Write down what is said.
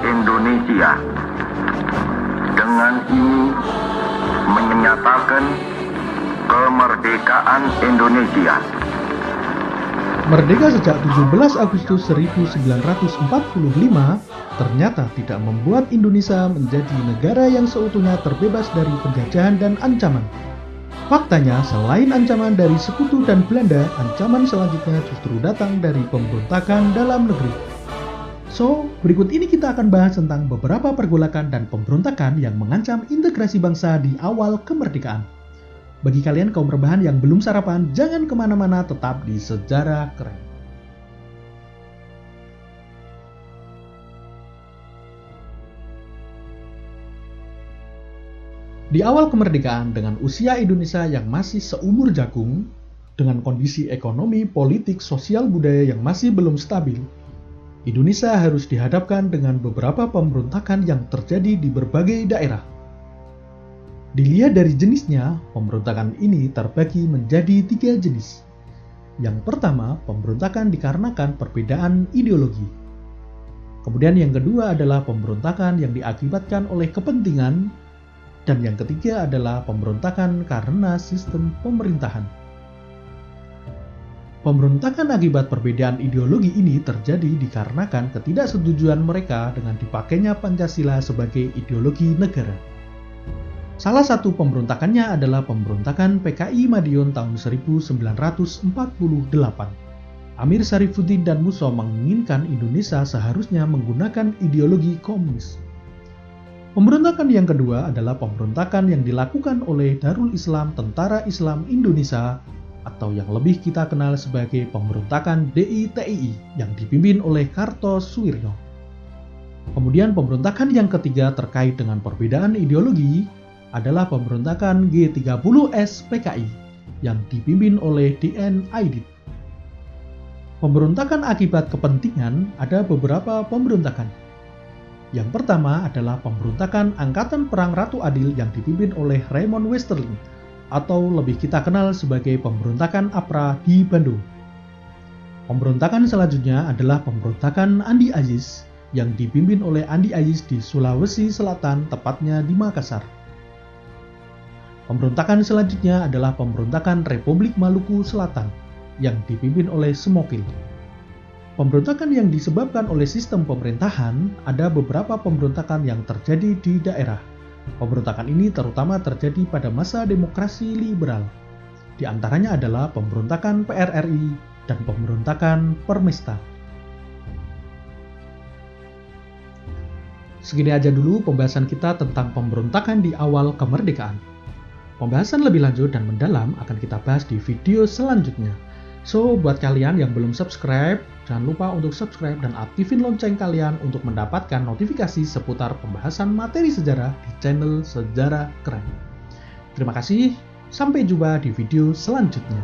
Indonesia. Dengan ini menyatakan kemerdekaan Indonesia. Merdeka sejak 17 Agustus 1945 ternyata tidak membuat Indonesia menjadi negara yang seutuhnya terbebas dari penjajahan dan ancaman. Faktanya, selain ancaman dari sekutu dan Belanda, ancaman selanjutnya justru datang dari pemberontakan dalam negeri. So, berikut ini kita akan bahas tentang beberapa pergolakan dan pemberontakan yang mengancam integrasi bangsa di awal kemerdekaan. Bagi kalian kaum rebahan yang belum sarapan, jangan kemana-mana, tetap di Sejarah Keren. Di awal kemerdekaan, dengan usia Indonesia yang masih seumur jagung, dengan kondisi ekonomi, politik, sosial, budaya yang masih belum stabil, Indonesia harus dihadapkan dengan beberapa pemberontakan yang terjadi di berbagai daerah. Dilihat dari jenisnya, pemberontakan ini terbagi menjadi 3 jenis. Yang pertama, pemberontakan dikarenakan perbedaan ideologi. Kemudian yang kedua adalah pemberontakan yang diakibatkan oleh kepentingan. Dan yang ketiga adalah pemberontakan karena sistem pemerintahan. Pemberontakan akibat perbedaan ideologi ini terjadi dikarenakan ketidaksetujuan mereka dengan dipakainya Pancasila sebagai ideologi negara. Salah satu pemberontakannya adalah pemberontakan PKI Madiun tahun 1948. Amir Syarifuddin dan Musso menginginkan Indonesia seharusnya menggunakan ideologi komunis. Pemberontakan yang kedua adalah pemberontakan yang dilakukan oleh Darul Islam Tentara Islam Indonesia atau yang lebih kita kenal sebagai pemberontakan DITII yang dipimpin oleh Kartosuwiryo. Kemudian pemberontakan yang ketiga terkait dengan perbedaan ideologi adalah pemberontakan G30S PKI yang dipimpin oleh DN Aidit. Pemberontakan akibat kepentingan ada beberapa pemberontakan. Yang pertama adalah pemberontakan Angkatan Perang Ratu Adil yang dipimpin oleh Raymond Westerling atau lebih kita kenal sebagai pemberontakan APRA di Bandung. Pemberontakan selanjutnya adalah pemberontakan Andi Aziz yang dipimpin oleh Andi Aziz di Sulawesi Selatan, tepatnya di Makassar. Pemberontakan selanjutnya adalah pemberontakan Republik Maluku Selatan yang dipimpin oleh Smokil. Pemberontakan yang disebabkan oleh sistem pemerintahan, ada beberapa pemberontakan yang terjadi di daerah. Pemberontakan ini terutama terjadi pada masa demokrasi liberal. Di antaranya adalah pemberontakan PRRI dan pemberontakan Permesta. Segini aja dulu pembahasan kita tentang pemberontakan di awal kemerdekaan. Pembahasan lebih lanjut dan mendalam akan kita bahas di video selanjutnya. So, buat kalian yang belum subscribe, jangan lupa untuk subscribe dan aktifin lonceng kalian untuk mendapatkan notifikasi seputar pembahasan materi sejarah di channel Sejarah Keren. Terima kasih, sampai jumpa di video selanjutnya.